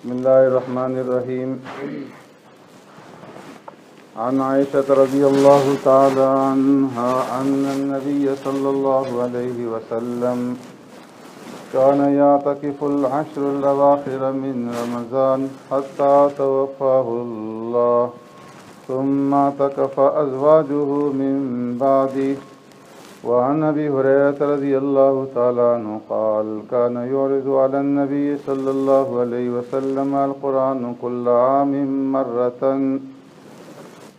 بسم الله الرحمن الرحيم. عن عائشة رضي الله تعالى عنها أن النبي صلى الله عليه وسلم كان يعتكف العشر الأواخر من رمضان حتى توفاه الله، ثم اعتكف أزواجه من بعده. وعن أبي هريرة رضي الله تعالى عنه قال كان يعرض على النبي صلى الله عليه وسلم القرآن كل عام مرة،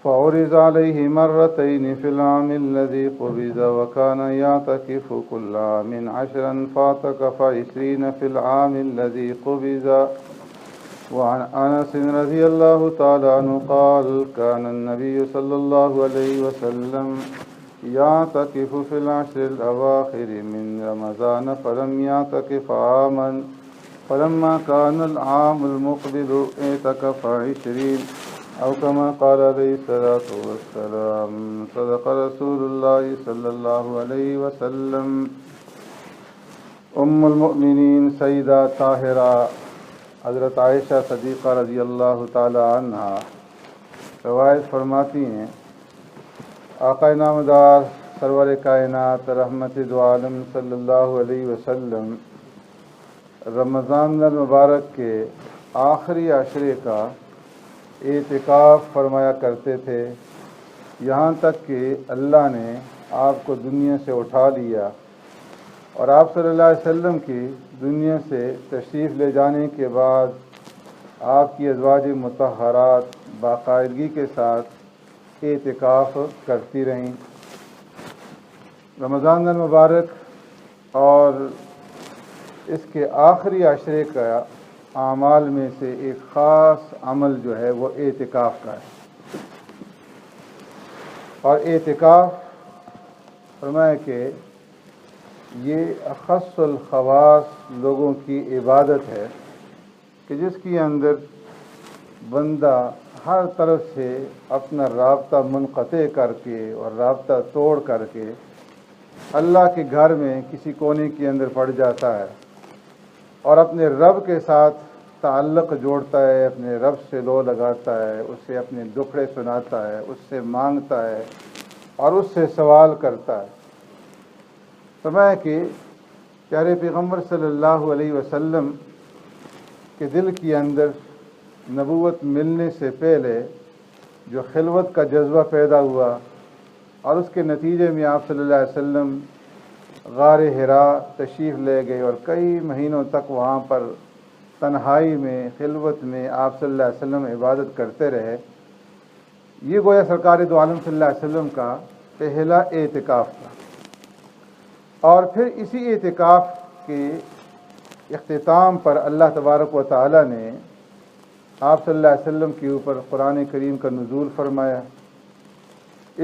فعرض عليه مرتين في العام الذي قبض، وكان يعتكف كل عام 10 فاعتكف 20 في العام الذي قبض. وعن أنس رضي الله تعالى عنه قال كان النبي صلى الله عليه وسلم يعتكف في العشر الأواخر من رمضان فلم يعتكف عاما، فلما كان العام المقبل اعتكف 20 أو كما قال عليه الصلاة والسلام. صدق رسول الله صلى الله عليه وسلم. ام المؤمنین سیدہ طاہرہ حضرت عائشہ صدیقہ رضی اللہ تعالی عنہا روایت فرماتی ہیں، آقا نامدار سرور کائنات رحمت دو عالم صلی اللہ علیہ وسلم رمضان المبارک کے آخری عشرے کا اعتکاف فرمایا کرتے تھے، یہاں تک کہ اللہ نے آپ کو دنیا سے اٹھا لیا اور آپ صلی اللہ علیہ وسلم کی دنیا سے تشریف لے جانے کے بعد آپ کی ازواج مطہرات باقاعدگی کے ساتھ اعتکاف کرتی رہیں۔ رمضان المبارک اور اس کے آخری عشرے کا اعمال میں سے ایک خاص عمل جو ہے وہ اعتکاف کا ہے، اور اعتکاف فرمایا کہ یہ اخص الخواص لوگوں کی عبادت ہے کہ جس کے اندر بندہ ہر طرف سے اپنا رابطہ منقطع کر کے اور رابطہ توڑ کر کے اللہ کے گھر میں کسی کونے کے اندر پڑ جاتا ہے اور اپنے رب کے ساتھ تعلق جوڑتا ہے، اپنے رب سے لو لگاتا ہے، اس سے اپنے دکھڑے سناتا ہے، اس سے مانگتا ہے اور اس سے سوال کرتا ہے۔ فرمایا کہ پیارے پیغمبر صلی اللہ علیہ وسلم کے دل کے اندر نبوت ملنے سے پہلے جو خلوت کا جذبہ پیدا ہوا اور اس کے نتیجے میں آپ صلی اللہ علیہ وسلم غار حراء تشریف لے گئے اور کئی مہینوں تک وہاں پر تنہائی میں خلوت میں آپ صلی اللہ علیہ وسلم عبادت کرتے رہے۔ یہ گویا سرکار دو عالم صلی اللہ علیہ وسلم کا پہلا اعتکاف تھا، اور پھر اسی اعتکاف کے اختتام پر اللہ تبارک و تعالی نے آپ صلی اللہ علیہ وسلم کے اوپر قرآن کریم کا نزول فرمایا۔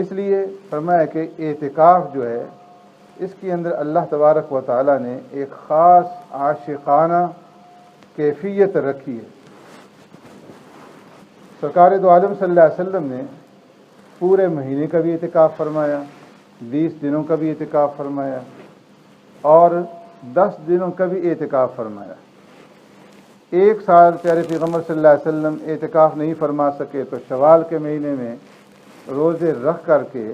اس لیے فرمایا کہ اعتکاف جو ہے اس کے اندر اللہ تبارک و تعالی نے ایک خاص عاشقانہ کیفیت رکھی ہے۔ سرکار دو عالم صلی اللہ علیہ وسلم نے پورے مہینے کا بھی اعتکاف فرمایا، 20 دنوں کا بھی اعتکاف فرمایا اور 10 دنوں کا بھی اعتکاف فرمایا۔ ایک سال پیارے پیغمبر صلی اللہ علیہ وسلم اعتکاف نہیں فرما سکے تو شوال کے مہینے میں روزے رکھ کر کے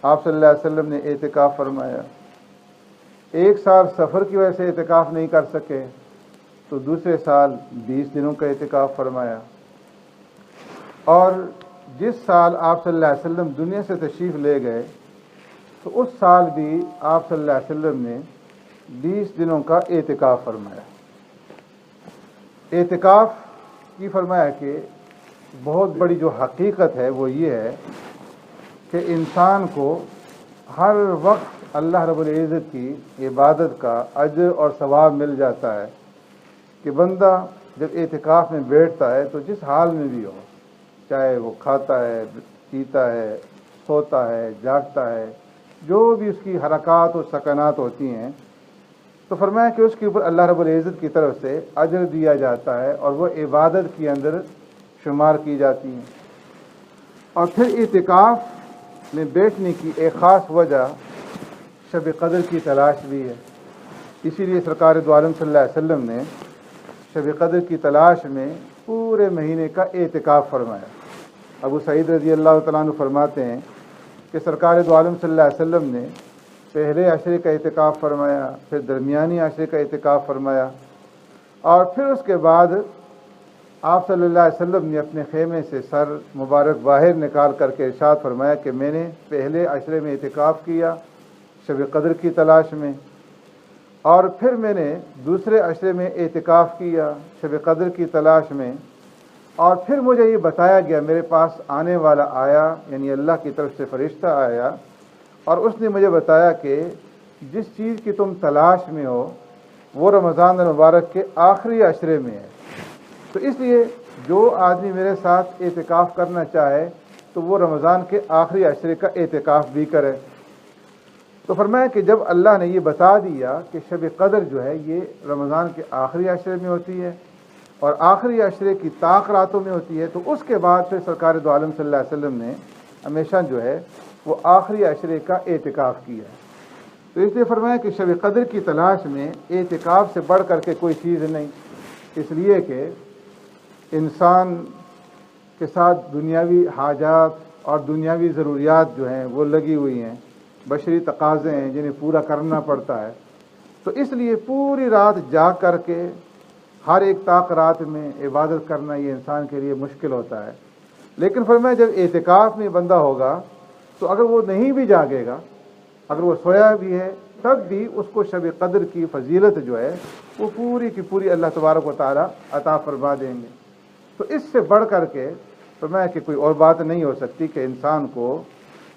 آپ صلی اللہ علیہ وسلم نے اعتکاف فرمایا۔ ایک سال سفر کی وجہ سے اعتکاف نہیں کر سکے تو دوسرے سال 20 دنوں کا اعتکاف فرمایا، اور جس سال آپ صلی اللہ علیہ وسلم دنیا سے تشریف لے گئے تو اس سال بھی آپ صلی اللہ علیہ وسلم نے 20 دنوں کا اعتکاف فرمایا۔ اعتکاف کی فرمایا کہ بہت بڑی جو حقیقت ہے وہ یہ ہے کہ انسان کو ہر وقت اللہ رب العزت کی عبادت کا اجر اور ثواب مل جاتا ہے کہ بندہ جب اعتکاف میں بیٹھتا ہے تو جس حال میں بھی ہو، چاہے وہ کھاتا ہے، پیتا ہے، سوتا ہے، جاگتا ہے، جو بھی اس کی حرکات و سکنات ہوتی ہیں، تو فرمایا کہ اس کے اوپر اللہ رب العزت کی طرف سے اجر دیا جاتا ہے اور وہ عبادت کے اندر شمار کی جاتی ہیں۔ اور پھر اعتکاف میں بیٹھنے کی ایک خاص وجہ شب قدر کی تلاش بھی ہے، اسی لیے سرکار دو عالم صلی اللہ علیہ وسلم نے शब क़द्र की तलाश में पूरे महीने का एतिकाफ़ फरमाया। अबू सईद रज़ी अल्लाह तआला अन्हु फरमाते हैं कि सरकार दो आलम सल्लल्लाहु अलैहि वसल्लम ने पहले अशरे का एतिकाफ़ फरमाया, फिर दरमियानी अशरे का एतिकाफ़ फरमाया, और फिर उसके बाद आप सल्लल्लाहु अलैहि वसल्लम ने अपने खेमे से सर मुबारक बाहर निकाल करके इरशाद फरमाया कि मैंने पहले अशरे में एतिकाफ़ किया शब क़द्र की तलाश में, और फिर मैंने दूसरे अशरे में एतिकाफ़ किया शब क़द्र की तलाश में, और फिर मुझे ये बताया गया, मेरे पास आने वाला आया, यानी अल्लाह की तरफ से फ़रिश्ता आया, और उसने मुझे बताया कि जिस चीज़ की तुम तलाश में हो वो रमज़ान मुबारक के आखिरी अशरे में है। तो इसलिए जो आदमी मेरे साथ एतिकाफ़ करना चाहे तो वो रमज़ान के आखिरी अशरे का एतिकाफ़ भी करे। तो फरमाया कि जब अल्लाह ने ये बता दिया कि शब क़द्र जो है ये रमज़ान के आखिरी अशरे में होती है और आखिरी अशरे की ताक रातों में होती है, तो उसके बाद फिर सरकार दो आलम सल्लल्लाहु अलैहि वसल्लम ने हमेशा जो है वो आखिरी अशरे का एतिकाफ़ किया। तो इसलिए फरमाया कि शब क़द्र की तलाश में एतिकाफ़ से बढ़ करके कोई चीज़ नहीं, इसलिए कि इंसान के साथ दुनियावी हाजात और दुनियावी ज़रूरियात जो हैं वो लगी हुई हैं, बशरी तकाज़े हैं जिन्हें पूरा करना पड़ता है। तो इसलिए पूरी रात जाग करके हर एक ताक रात में इबादत करना ये इंसान के लिए मुश्किल होता है। लेकिन फरमाया जब एतिकाफ़ में बंदा होगा तो अगर वो नहीं भी जागेगा, अगर वो सोया भी है, तब भी उसको शब क़द्र की फ़जीलत जो है वो पूरी की पूरी अल्लाह तबारक व तआला अता फरमा देंगे। तो इससे बढ़ करके फरमाया कि कोई और बात नहीं हो सकती कि इंसान को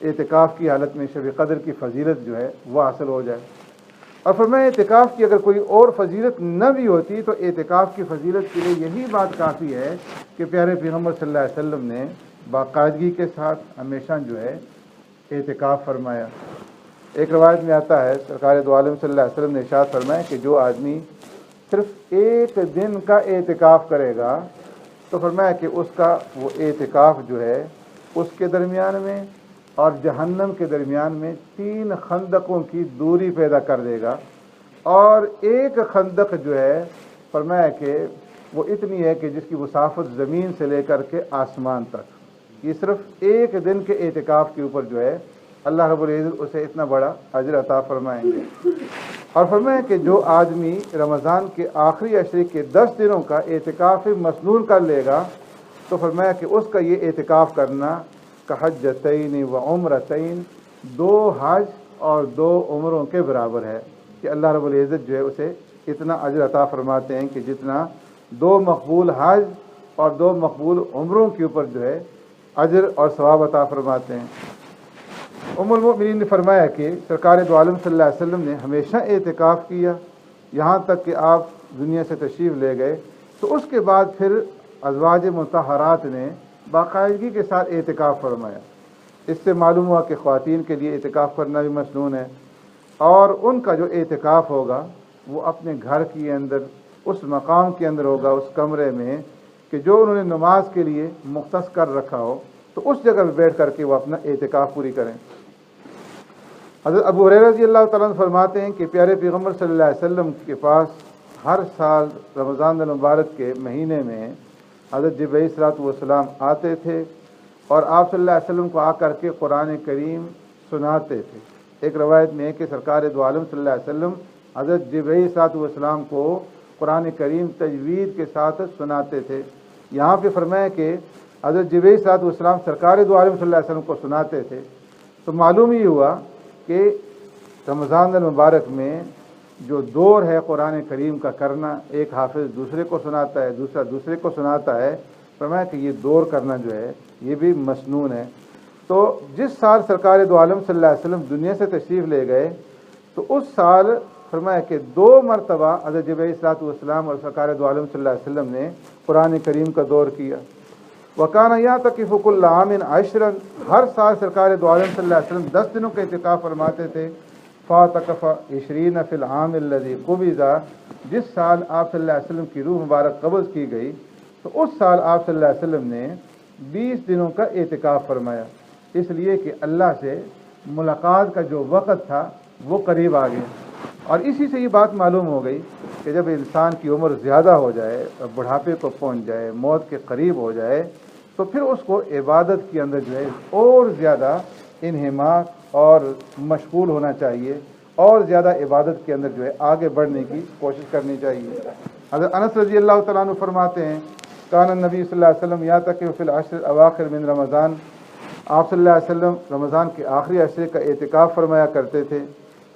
एतिकाफ़ की हालत में शब क़द्र की फ़जीलत जो है वो हासिल हो जाए। और फरमाया एतिकाफ़ की अगर कोई और फ़जीलत न भी होती तो एतिकाफ़ की फ़जीलत के लिए यही बात काफ़ी है कि प्यारे पैगम्बर सल्लल्लाहु अलैहि वसल्लम ने बाकायदगी के साथ हमेशा जो है एतिकाफ़ फरमाया। एक रवायत में आता है सरकार दो आलम सल्लल्लाहु अलैहि वसल्लम ने इरशाद फरमाया कि जो आदमी सिर्फ एक दिन का एतिकाफ़ करेगा तो फरमाया कि उसका वो एतिकाफ़ जो है उसके दरमियान में और जहन्नम के दरमियान में 3 खंदकों की दूरी पैदा कर देगा, और एक खंदक जो है फरमाया कि वो इतनी है कि जिसकी मुसाफत ज़मीन से लेकर के आसमान तक। ये सिर्फ एक दिन के एतिकाफ़ के ऊपर जो है अल्लाह रब्बुल इज़्ज़त उसे इतना बड़ा अजर अता फरमाएंगे। और फरमाया कि जो आदमी रमज़ान के आखिरी अशरे के 10 दिनों का एतिकाफ़ मसनून कर लेगा तो फरमाया कि उसका ये एतिकाफ़ करना का हज्जतैन व उम्रतैन, 2 हज और 2 उम्रों के बराबर है, कि अल्लाह रब्बुल इज़्ज़त जो है उसे इतना अजर अता फरमाते हैं कि जितना 2 मकबूल हज और 2 मकबूल उम्रों के ऊपर जो है अजर और सवाब अता फरमाते हैं। उम्मुल मोमिनीन ने फरमाया कि सरकार दो आलम सल्लल्लाहु अलैहि वसल्लम ने हमेशा एतिकाफ़ किया, यहाँ तक कि आप दुनिया से तशरीफ़ ले गए तो उसके बाद फिर अज़वाज मुतहरात ने बाकायदगी के साथ एतिकाफ़ फरमाया। इससे मालूम हुआ कि ख़वातीन के लिए एतिकाफ़ करना भी मसनून है, और उनका जो एतिकाफ़ होगा वो अपने घर के अंदर उस मकाम के अंदर होगा, उस कमरे में कि जो उन्होंने नमाज के लिए मुख्तस कर रखा हो, तो उस जगह पर बैठ करके वो अपना एतिकाफ़ पूरी करें। हज़रत अबू हुरैरा रज़ी अल्लाह तआला अन्हु फरमाते हैं कि प्यारे पैगम्बर सल्लल्लाहु अलैहि वसल्लम के पास हर साल रमज़ान मुबारक के महीने में हज़रत जिब्रील अलैहिस्सलाम आते थे और आप सल्लल्लाहु अलैहि वसल्लम को आकर के कुरान करीम सुनाते थे। एक रवायत में है कि सरकार दो आलम सल्लल्लाहु अलैहि वसल्लम हज़रत जिब्रील अलैहिस्सलाम को कुरान करीम तजवीद के साथ सुनाते थे। यहाँ पे फरमाया कि हज़रत जिब्रील अलैहिस्सलाम सरकार दो आलम सल्लल्लाहु अलैहि वसल्लम को सुनाते थे। तो मालूम ही हुआ कि रमज़ान मुबारक में जो दौर है कुरान करीम का करना, एक हाफिज़ दूसरे को सुनाता है, दूसरा दूसरे को सुनाता है, फरमाया कि ये दौर करना जो है ये भी मसनून है। तो जिस साल सरकार दो आलम सल्लल्लाहु अलैहि वसल्लम दुनिया से तशरीफ़ ले गए तो उस साल फरमाया कि 2 मरतबा हज़रत जिब्रील अलैहिस्सलाम और सरकार दो आलम सल्लल्लाहु अलैहि वसल्लम ने कुरान करीम का दौर किया। वकाना यातकिफ़ु कुल्ल आमिन अशरन, हर साल सरकार दो आलम सल्लल्लाहु अलैहि वसल्लम 10 दिनों का इतिकाफ़ फरमाते थे। फ़ातकफ़ 20 फ़िल आम लज़ी क़ुबिज़ा, जिस साल आप सल्लल्लाहु अलैहि वसल्लम की रूह मुबारक कब्ज़ की गई तो उस साल आप सल्लल्लाहु अलैहि वसल्लम ने 20 दिनों का एतिकाफ़ फरमाया, इसलिए कि अल्लाह से मुलाकात का जो वक़्त था वो करीब आ गया। और इसी से ये बात मालूम हो गई کہ جب انسان کی عمر زیادہ ہو جائے اور بڑھاپے کو پہنچ جائے، موت کے قریب ہو جائے، تو پھر اس کو عبادت کے اندر جو ہے اور زیادہ انہماک اور مشغول ہونا چاہیے، اور زیادہ عبادت کے اندر جو ہے آگے بڑھنے کی کوشش کرنی چاہیے۔ حضرت انس رضی اللہ تعالیٰ عنہ فرماتے ہیں، کان النبی صلی اللہ علیہ وسلم یعتکف فی العشر الاواخر من رمضان، آپ صلی اللہ علیہ وسلم رمضان کے آخری عشرے کا اعتکاف فرمایا کرتے تھے۔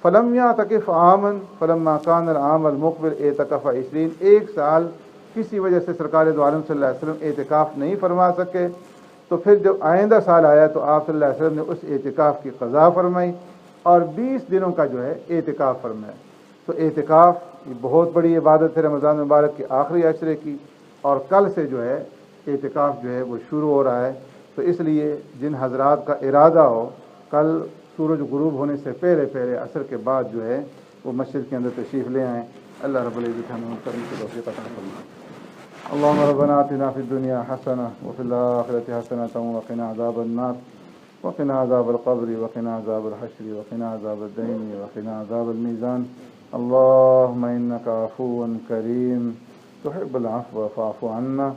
فلم یعتکف عامًا فلما کان العام المقبل اعتکف 20، ایک سال کسی وجہ سے سرکار دو عالم صلی اللہ علیہ وسلم اعتکاف نہیں فرما سکے، تو پھر جب آئندہ سال آیا تو آپ صلی اللہ علیہ وسلم نے اس اعتکاف کی قضا فرمائی اور 20 دنوں کا جو ہے اعتکاف فرمایا۔ تو اعتکاف یہ بہت بڑی عبادت ہے رمضان مبارک کے آخری عشرے کی، اور کل سے جو ہے اعتکاف جو ہے وہ شروع ہو رہا ہے۔ تو اس لیے جن حضرات کا ارادہ ہو کل سورج غروب ہونے سے پہلے پہلے عصر کے بعد جو ہے وہ مسجد کے اندر تشریف لے آئیں۔ اللہ رب العزت ہمیں کرنے کی توفیق عطا فرمائے۔ اللهم ربنا آتنا في الدنيا حسنة وفي الآخرة حسنة وقنا عذاب النار وقنا عذاب القبر وقنا عذاب الحشر وقنا عذاب الدين وقنا عذاب الميزان اللهم إنك عفو كريم تحب العفو فاعف عنا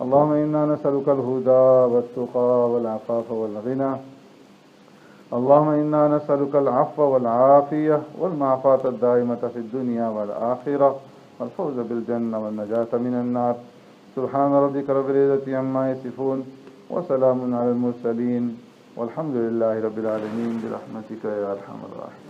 اللهم إنا نسألك الهدى والتقى والعفاف والغنى اللهم إنا نسألك العفو والعافية والمعافاة الدائمة في الدنيا والآخرة والفوز بالجنة والنجاة من النار سبحان ربك رب العزة عما يصفون وسلام على المرسلين والحمد لله رب العالمين برحمتك يا أرحم الراحمين۔